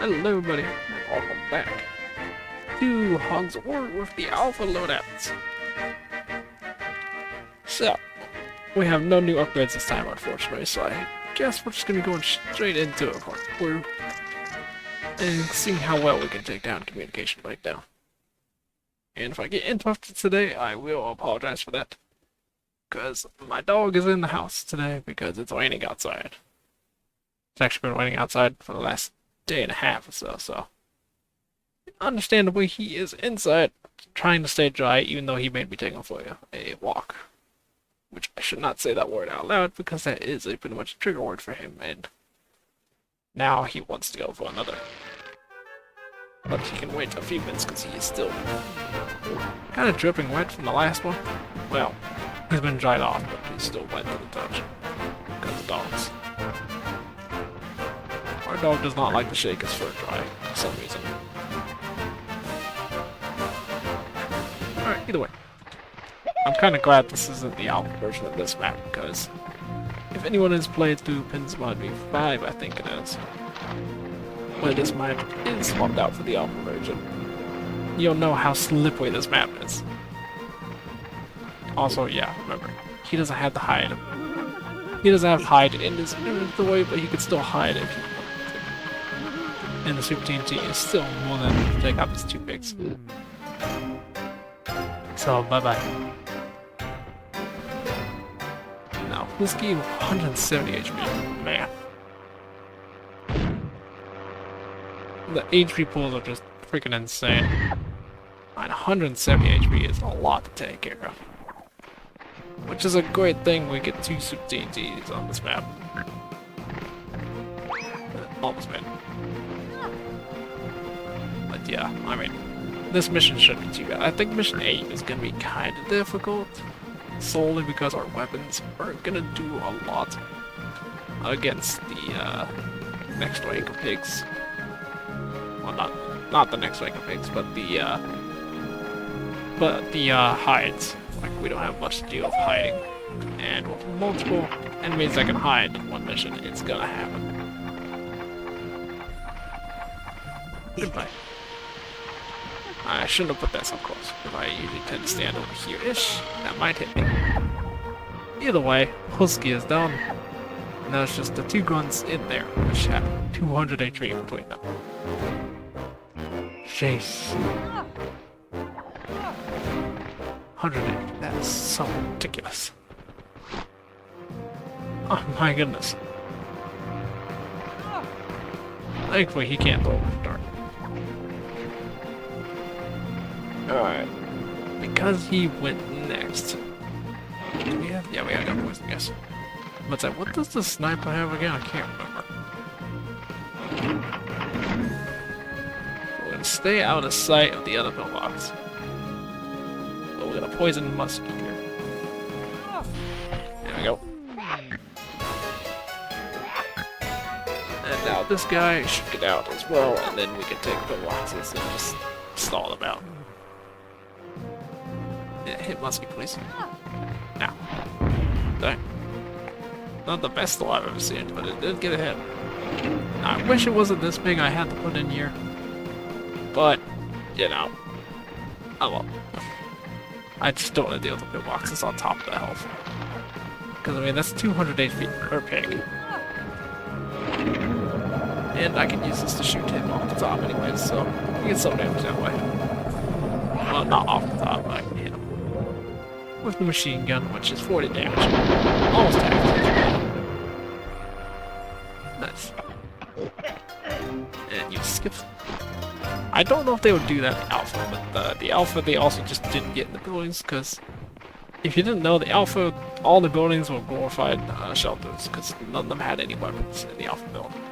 Hello everybody, and welcome back to Hogs with the Alpha loadouts. So, we have no new upgrades this time unfortunately, so I guess we're just going to be going straight into a part through and seeing how well we can take down communication breakdown. And if I get interrupted today, I will apologize for that. Because my dog is in the house today because it's raining outside. It's actually been raining outside for the last day and a half or so, so understandably he is inside trying to stay dry even though he made me take him for a walk. Which I should not say that word out loud because that is a pretty much a trigger word for him, and now he wants to go for another. But he can wait a few minutes because he is still kind of dripping wet from the last one. Well, he's been dried off, but he's still wet to the touch because of dogs. Our dog does not like to shake his fur dry for some reason. Alright, either way. I'm kind of glad this isn't the alpha version of this map, because if anyone has played through Pins Mod 5, I think it is, where this map is swapped out for the alpha version, you'll know how slippery this map is. Also, yeah, remember, he doesn't have the hide. He doesn't have hide in his inventory, but he could still hide if he wanted to. And the Super TNT is still more than enough to take out his two pigs. So, bye-bye. Now, this game 170 HP, man. The HP pulls are just freaking insane. And 170 HP is a lot to take care of. Which is a great thing we get two Super TNTs on this map. Almost made it. But yeah, I mean, this mission shouldn't be too bad. I think mission 8 is going to be kind of difficult, solely because our weapons aren't going to do a lot against the next wave of pigs. Well, not the next wave of pigs, but the hides. Like, we don't have much to deal with hiding, and with multiple enemies that can hide in one mission, it's gonna happen. Goodbye. I shouldn't have put that so close, because I usually tend to stand over here-ish. That might hit me. Either way, Husky is down. And there's just the two guns in there, which have 200 HP in between them. Jeez. 180, that is so ridiculous. Oh my goodness. Thankfully he can't throw a dart. Alright. Because he went next. Do we have? Yeah, we got poison, yes. But what does the sniper have again? I can't remember. We're gonna stay out of sight of the other pillbox. But we're gonna poison Muskie here. There we go. And now this guy should get out as well, and then we can take pillboxes and just stall them out. Yeah, hit Muskie, please. Now. Dang. Not the best throw I've ever seen, but it did get a hit. Now, I wish it wasn't this big I had to put in here. But, you know. Oh well. I just don't want to deal with the pillboxes on top of the health. Because, I mean, that's 200 HP per pig. And I can use this to shoot him off the top anyways, so we get some damage that way. Well, not off the top, but I can hit him. With the machine gun, which is 40 damage. Almost half. Nice. And you skip. I don't know if they would do that in the alpha, but the alpha they also just didn't get in the buildings, because if you didn't know, the alpha, all the buildings were glorified shelters, because none of them had any weapons in the alpha building.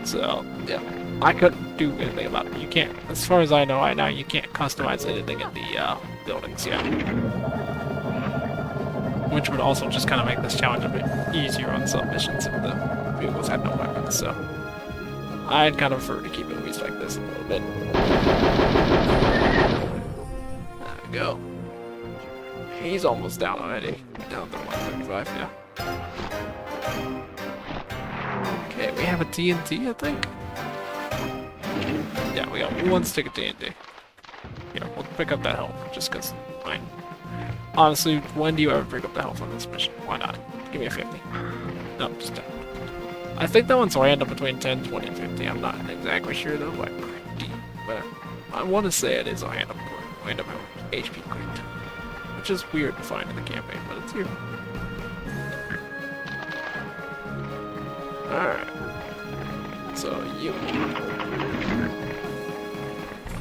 So, yeah. I couldn't do anything about it. You can't, as far as I know right now, you can't customize anything in the buildings yet. Which would also just kind of make this challenge a bit easier on some missions if the vehicles had no weapons, so I'd kind of prefer to keep movies like this a little bit. There we go. He's almost down already. Down to 135, yeah. we have a TNT, I think? Yeah, we got one stick of TNT. Here, we'll pick up that health, just because, fine. Honestly, when do you ever pick up the health on this mission? Why not? Give me a 50. No, just 10. I think that one's random between 10, 20, and 50. I'm not exactly sure though, but I want to say it is a random HP crate. Which is weird to find in the campaign, but it's here. Alright. So you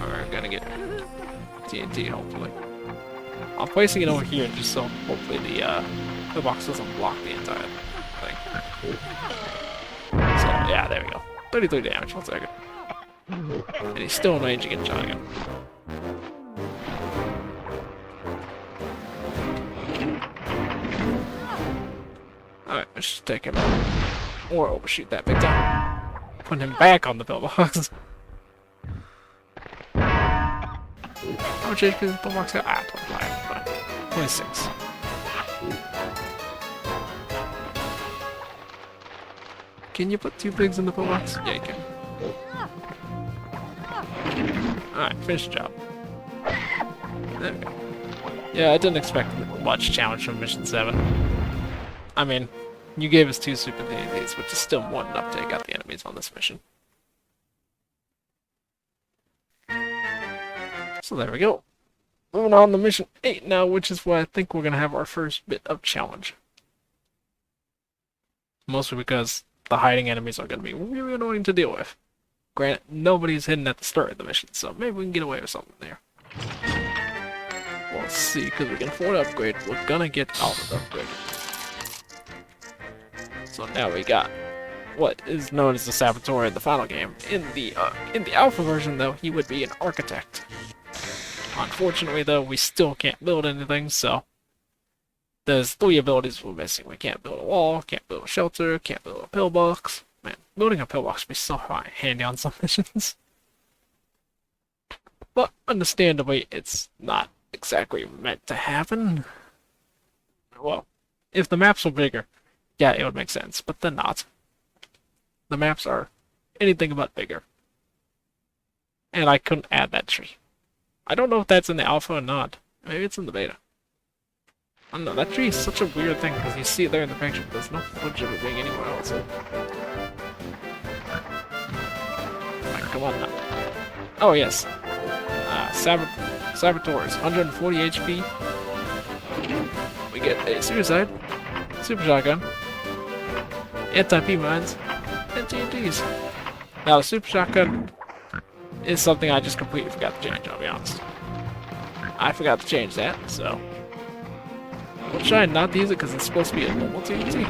are gonna get TNT, hopefully. I'm placing it over here just so hopefully the box doesn't block the entire thing. So yeah, there we go. 33 damage, 1 second. And he's still in range against shotgun. Alright, let's just take him out. Or overshoot that big time. Put him back on the pillbox. How much HP does the pillbox got? Ah, 25. Fine. 26. Can you put 2 pigs in the pillbox? Yeah, you can. Alright, finish the job. There we go. Yeah, I didn't expect much challenge from Mission 7. I mean, you gave us 2 super TNTs, which is still more than enough to take out the enemies on this mission. So there we go. Moving on to Mission 8 now, which is where I think we're going to have our first bit of challenge. Mostly because the hiding enemies are going to be really annoying to deal with. Granted, nobody's hidden at the start of the mission, so maybe we can get away with something there. We'll see, because we can afford to upgrade. We're gonna get Alpha upgraded. So now we got what is known as the Saboteur in the final game. In the Alpha version, though, he would be an Architect. Unfortunately, though, we still can't build anything, so there's 3 abilities we're missing. We can't build a wall, can't build a shelter, can't build a pillbox. Man, building a pillbox would be so handy on some missions. But understandably, it's not exactly meant to happen. Well, if the maps were bigger, yeah, it would make sense, but they're not. The maps are anything but bigger. And I couldn't add that tree. I don't know if that's in the alpha or not. Maybe it's in the beta. I don't know, that tree is such a weird thing because you see it there in the picture, but there's no footage of it being anywhere else. Alright, come on now. Oh, yes. Saboteurs, 140 HP. We get a suicide, super shotgun, anti-P mines, and TNTs. Now, the super shotgun is something I just completely forgot to change, I'll be honest. I forgot to change that, so we'll try not to use it because it's supposed to be a normal TNT.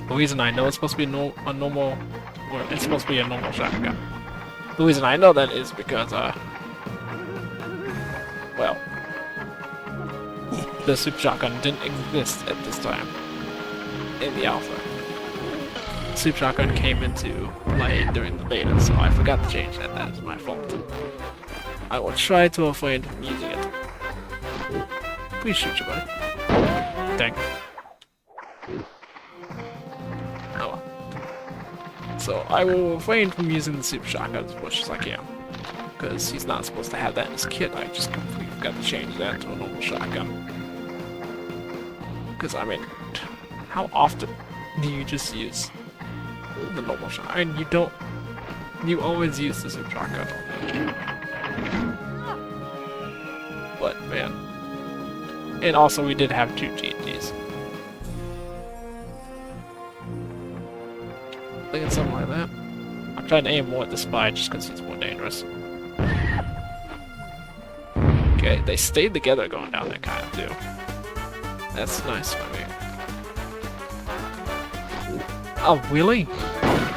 The reason I know it's supposed to be a normal shotgun. The reason I know that is because, well, the super shotgun didn't exist at this time in the alpha. Super shotgun came into play during the beta, so I forgot to change that. That is my fault. I will try to refrain from using it. Please shoot your buddy. Dang. Oh well. So I will refrain from using the super shotgun as much as I can. Because he's not supposed to have that in his kit. I just completely forgot to change that to a normal shotgun. Because, I mean, how often do you just use the normal shotgun? I mean, you don't... You always use the super shotgun. But, man. And also, we did have 2 GTs. Thinking something like that. I'm trying to aim more at the spy just because he's more dangerous. Okay, they stayed together going down there kind of too. That's nice for me. Oh, really?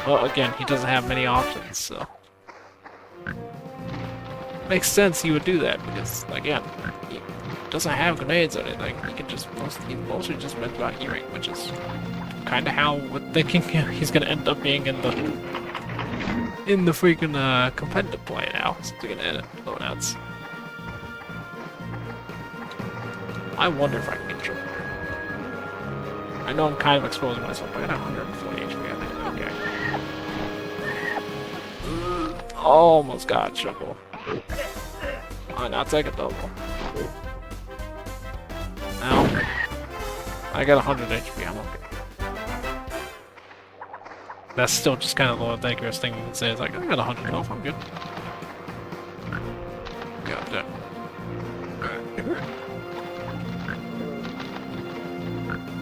Well, again, he doesn't have many options, so... Makes sense he would do that, because, again, he doesn't have grenades or anything. He can just he's mostly just meant about hearing, which is kind of how we're thinking he's gonna end up being in the freaking competitive play now, since we're gonna edit loadouts. I wonder if I can control it. I know I'm kind of exposing myself, but I got 140 HP, I think. Okay. Almost got triple. Fine, I'll take a double. Now, I got 100 HP, I'm okay. That's still just kind of the most dangerous thing you can say. It's like, I got 100 health, I'm good. Got that.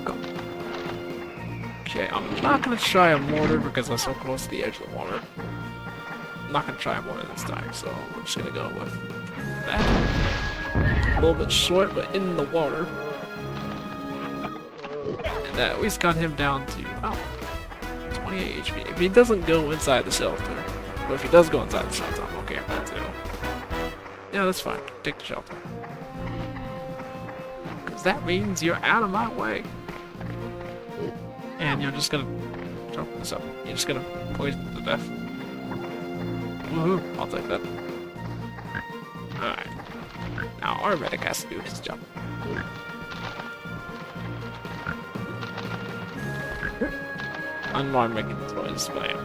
Go. Okay, I'm not gonna try a mortar because I'm so close to the edge of the water. I'm not gonna try a mortar this time, so we're just gonna go with that. A little bit short, but in the water. And that at least got him down to, oh, 28 HP. If he doesn't go inside the shelter, but if he does go inside the shelter, I'm okay with that too. Yeah, that's fine. Take the shelter. Because that means you're out of my way. And you're just gonna jump this up. You're just gonna poison to death. Woohoo! I'll take that. Alright. Now our medic has to do his job. I'm not making toys, but I am.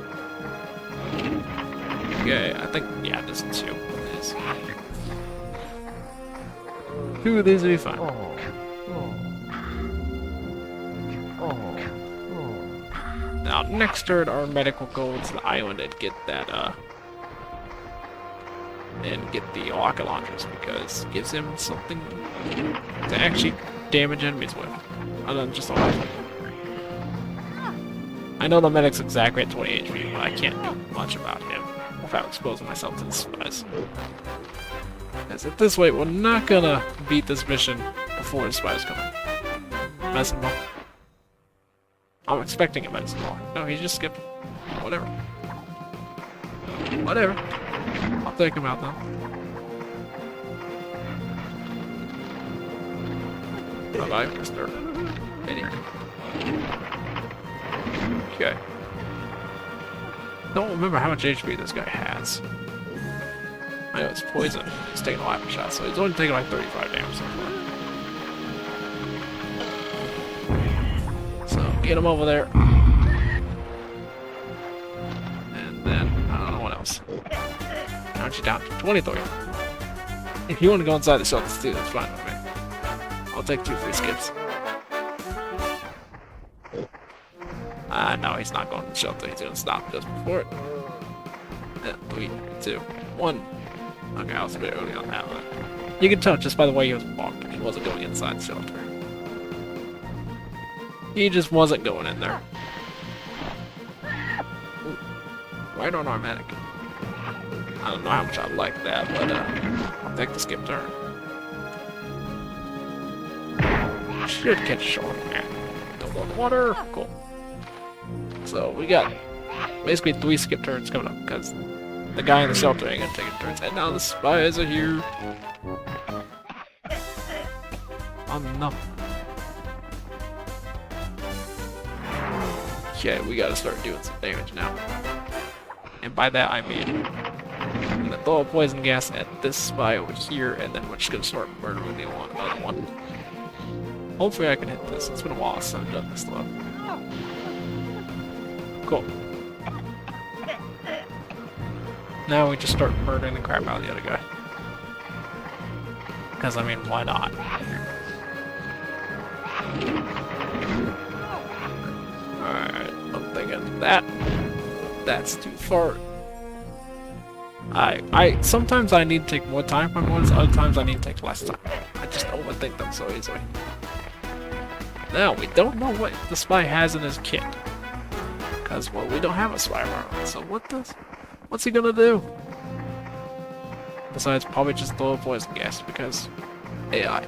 Okay, I think, yeah, this is 2. It is. 2 of these will be fine. Now, next turn, our medic will go into the island and get that, and get the rocket launchers, because it gives him something to actually damage enemies with, other than just a rifle. I know the medic's exactly at 20 HP, but I can't do much about him without exposing myself to the spies. Because at this rate, we're not gonna beat this mission before the spies come in. Medicine ball. I'm expecting a medicine ball. No, he just skipped. Whatever. Whatever. I'll take him out now. Bye-bye, Mr. Idiot. Okay. Don't remember how much HP this guy has. I know it's poison. He's taking a lot of shots, so he's only taking like 35 damage so far. So, get him over there. And then, I don't know what else. Count you down to 23. If you want to go inside the shelters too, that's fine with me. I'll take 2 free skips. No, he's not going to the shelter. He's going to stop just before it. Yeah, 3, 2, 1. Okay, I was a bit early on that one. You can tell just by the way he was walking. He wasn't going inside the shelter. He just wasn't going in there. Ooh, right on our medic. I don't know how much I like that, but I'll take the skip turn. Should catch a short man. Don't go in the water. Cool. So we got basically 3 skip turns coming up because the guy in the shelter ain't gonna take a turn. And now the spies are here. Oh no. Okay, we gotta start doing some damage now. And by that I mean I'm gonna throw a poison gas at this spy over here, and then we're just gonna start murdering the other one. Hopefully I can hit this. It's been a while since I've done this though. Cool. Now we just start murdering the crap out of the other guy. Because, I mean, why not? Alright, I'm thinking that's too far. Sometimes I need to take more time for ones, other times I need to take less time. I just overthink them so easily. Now, we don't know what the spy has in his kit. Because, well, we don't have a spy armor, so what's he gonna do? Besides, probably just throw a poison gas, because AI.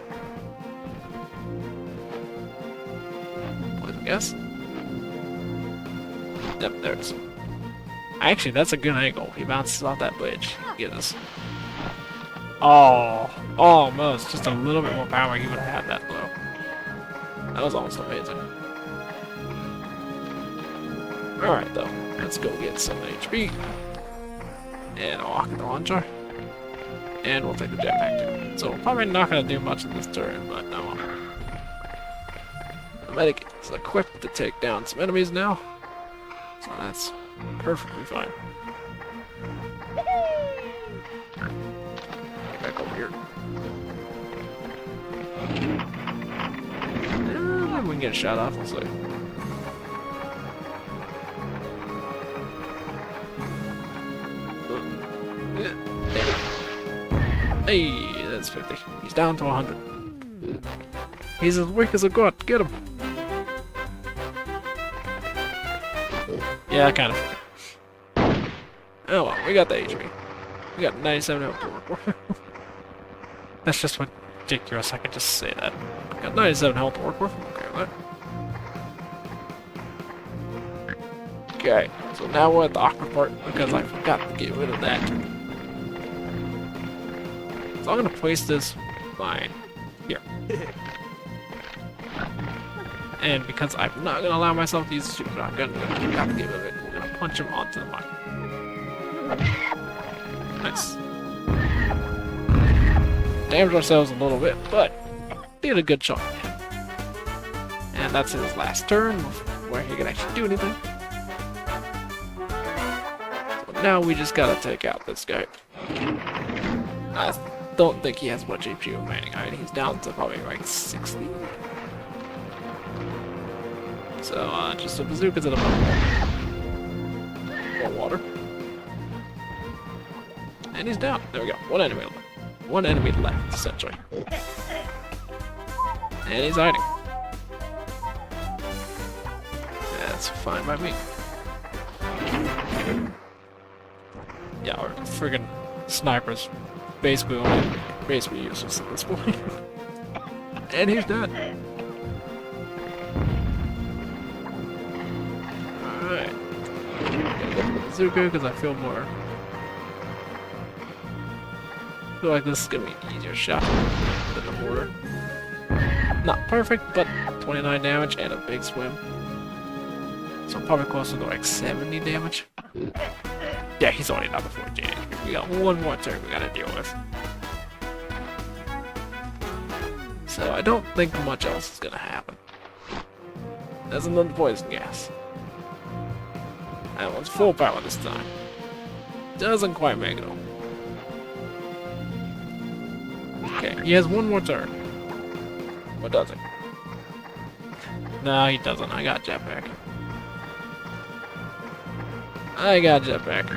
Poison gas? Yep, there it is. Actually, that's a good angle. He bounces off that bridge. Get us. Oh, almost. Just a little bit more power, he would have had that blow. That was almost amazing. Alright, though. Let's go get some HP. And a rocket launcher. And we'll take the jetpack too. So we're probably not going to do much in this turn, but no. The medic is equipped to take down some enemies now. So that's perfectly fine. Get back over here. And we can get a shot off, we'll see. Hey, that's 50. He's down to 100. He's as weak as a goat. Get him. Yeah, kind of. Oh well, we got the HP. We got 97 health to work with. That's just ridiculous. I could just say that. We got 97 health to work with. Okay with that. Okay, so now we're at the awkward part because I forgot to get rid of that. So I'm gonna place this line here. And because I'm not gonna allow myself to use the super shotgun, I'm gonna have to get rid of it. We're gonna punch him onto the mine. Nice. Damaged ourselves a little bit, but did a good shot. And that's his last turn, where he can actually do anything. So now we just gotta take out this guy. I don't think he has much HP remaining. I mean, he's down to probably like 60. So, just a bazooka to the bottom. More water. And he's down. There we go. One enemy left. One enemy left, essentially. And he's hiding. That's fine by me. Yeah, our friggin' snipers basically useless at this point. And he's dead. Alright. Gonna go for the bazooka because I feel like this is gonna be an easier shot than the mortar. Not perfect, but 29 damage and a big swim. So probably closer to like 70 damage. Yeah, he's only down to 14 HP. We got one more turn we gotta deal with. So I don't think much else is gonna happen. There's another poison gas. That one's full power this time. Doesn't quite make it home. Okay, he has one more turn. Or does he? No, he doesn't. I got jetpack. I got jetpack.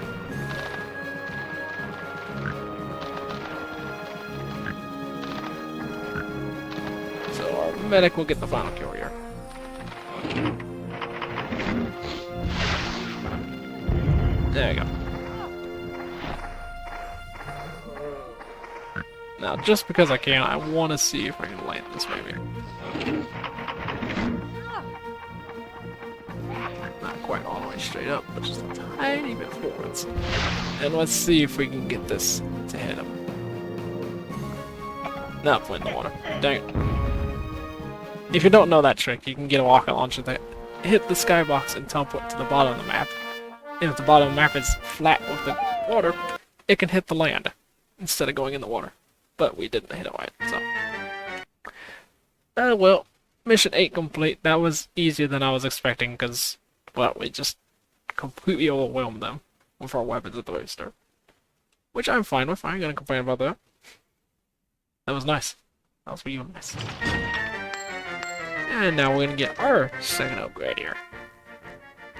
So our medic will get the final kill here. There we go. Now, just because I can, I want to see if I can land this maybe. Not quite all the way straight up, but just a tiny bit forwards. And let's see if we can get this to hit him. Not put in the water. Dang it. If you don't know that trick, you can get a rocket launcher that hit the skybox and teleport to the bottom of the map. And if the bottom of the map is flat with the water, it can hit the land instead of going in the water. But we didn't hit it right, so. Well, mission 8 complete. That was easier than I was expecting because, well, we just completely overwhelmed them with our weapons at the very start. Which I'm fine with. I ain't gonna complain about that. That was nice. That was really nice. And now we're gonna get our second upgrade here.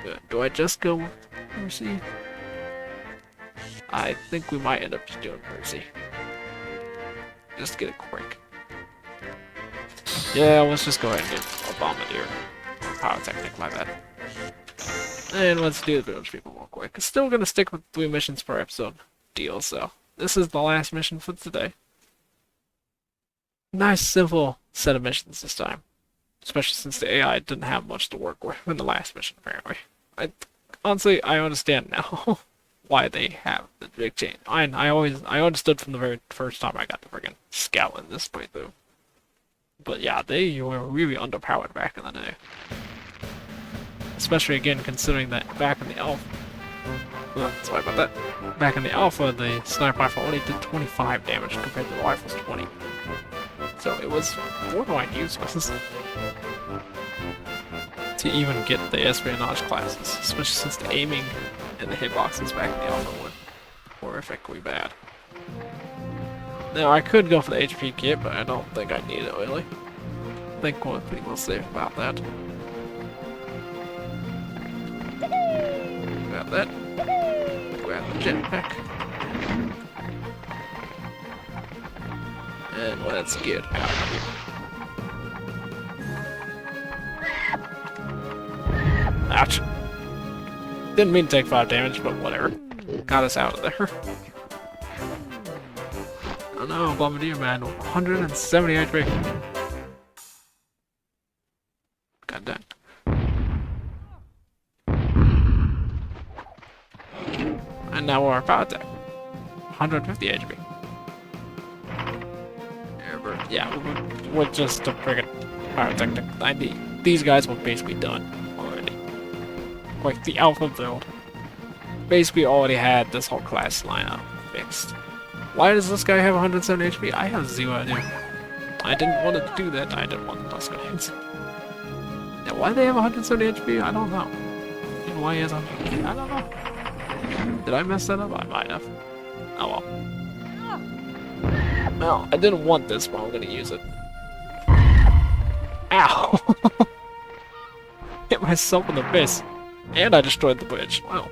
Good. Do I just go with Mercy? I think we might end up just doing Mercy. Just to get it quick. Yeah, let's just go ahead and get a bombardier. Or pyrotechnic, my bad. And let's do the village people real quick. It's still gonna stick with 3 missions per episode deal, so this is the last mission for today. Nice, simple set of missions this time. Especially since the AI didn't have much to work with in the last mission, apparently. Honestly, I understand now why they have the big change. I understood from the very first time I got the friggin' scout in this playthrough. But yeah, they were really underpowered back in the day. Especially again considering that back in the alpha. Sorry about that. Back in the alpha, the sniper rifle only did 25 damage compared to the rifle's 20. So it was borderline useless. to even get the espionage classes, especially since the aiming and the hitboxes back in the alpha were horrifically bad. Now I could go for the HP kit, but I don't think I need it really. I think we're pretty well safe about that. Grab that. Grab the jetpack. And let's get out of here. Ouch. Didn't mean to take 5 damage, but whatever. Got us out of there. Oh no, Bombardier Man, 170 HP. God damn. And now we're power attack. 150 HP. Yeah, we're just a friggin' power attack. These guys were basically done already. Like the alpha build basically already had this whole class lineup fixed. Why does this guy have 170 HP? I have 0 idea. I didn't want to do that. I didn't want the Tusk grenades. Yeah, why do they have 170 HP? I don't know. And why he has 100? I don't know. Did I mess that up? I might have. Oh well. Well, I didn't want this, but I'm gonna use it. Ow! Hit myself in the face. And I destroyed the bridge. Wow.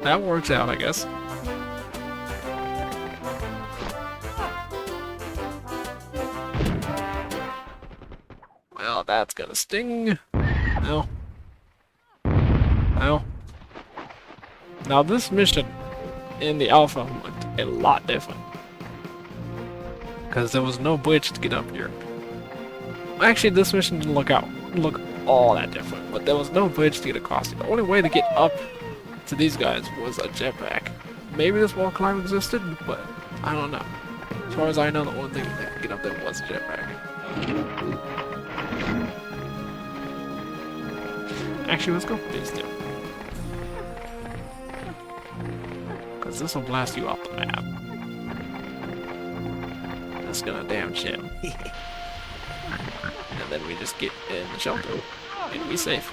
That works out, I guess. Well, that's gonna sting. No. No. Now this mission in the alpha looked a lot different. Because there was no bridge to get up here. Actually, this mission didn't look all that different, but there was no bridge to get across. The only way to get up to these guys was a jetpack. Maybe this wall climb existed, but I don't know. As far as I know, the only thing that could get up there was a jetpack. Actually, let's go for these two. Because this will blast you off the map. That's gonna damage him. And then we just get in the shelter and be safe.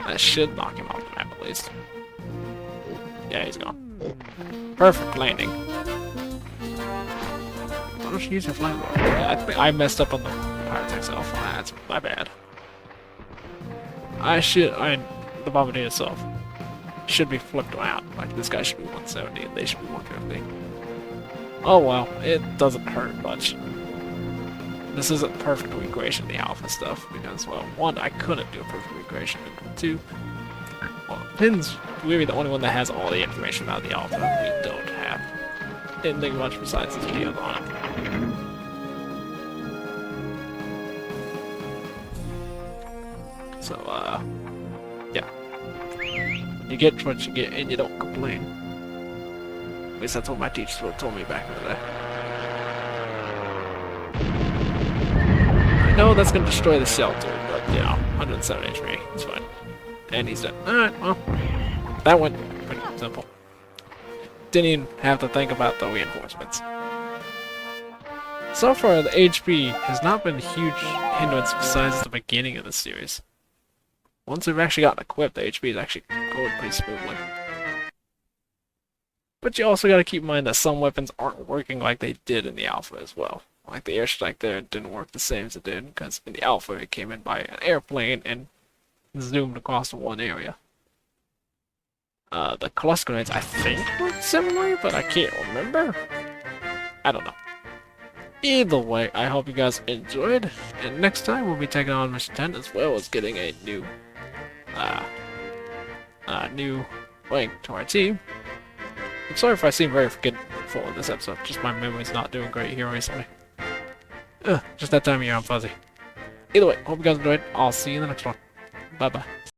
That should knock him off the map at least. Yeah, he's gone. Perfect landing. Why don't you use your flamethrower? Yeah, I think I messed up on the pirate itself. That's my bad. The bombardier itself should be flipped around. Like this guy should be 170 and they should be 150. Oh well, it doesn't hurt much. This isn't perfect regression, the alpha stuff, because, well, 1, I couldn't do a perfect regression, and 2, well, Pin's really the only one that has all the information about the alpha we don't have. Didn't think much besides his videos on it. So, yeah. You get what you get, and you don't complain. At least that's what my teachers told me back in the day. I know that's gonna destroy the shelter, but you know, 170 HP, it's fine. And he's dead. Alright, well, that went pretty simple. Didn't even have to think about the reinforcements. So far, the HP has not been a huge hindrance besides the beginning of the series. Once we've actually gotten equipped, the HP is actually going pretty smoothly. But you also gotta keep in mind that some weapons aren't working like they did in the alpha as well. Like the airstrike there didn't work the same as it did, because in the alpha it came in by an airplane and zoomed across one area. The cluster grenades I think worked similarly, but I can't remember. I don't know. Either way, I hope you guys enjoyed, and next time we'll be taking on Mission 10 as well as getting a new rank to our team. I'm sorry if I seem very forgetful in this episode, just my memory's not doing great here recently. Just that time of year I'm fuzzy. Either way, hope you guys enjoyed. I'll see you in the next one. Bye bye.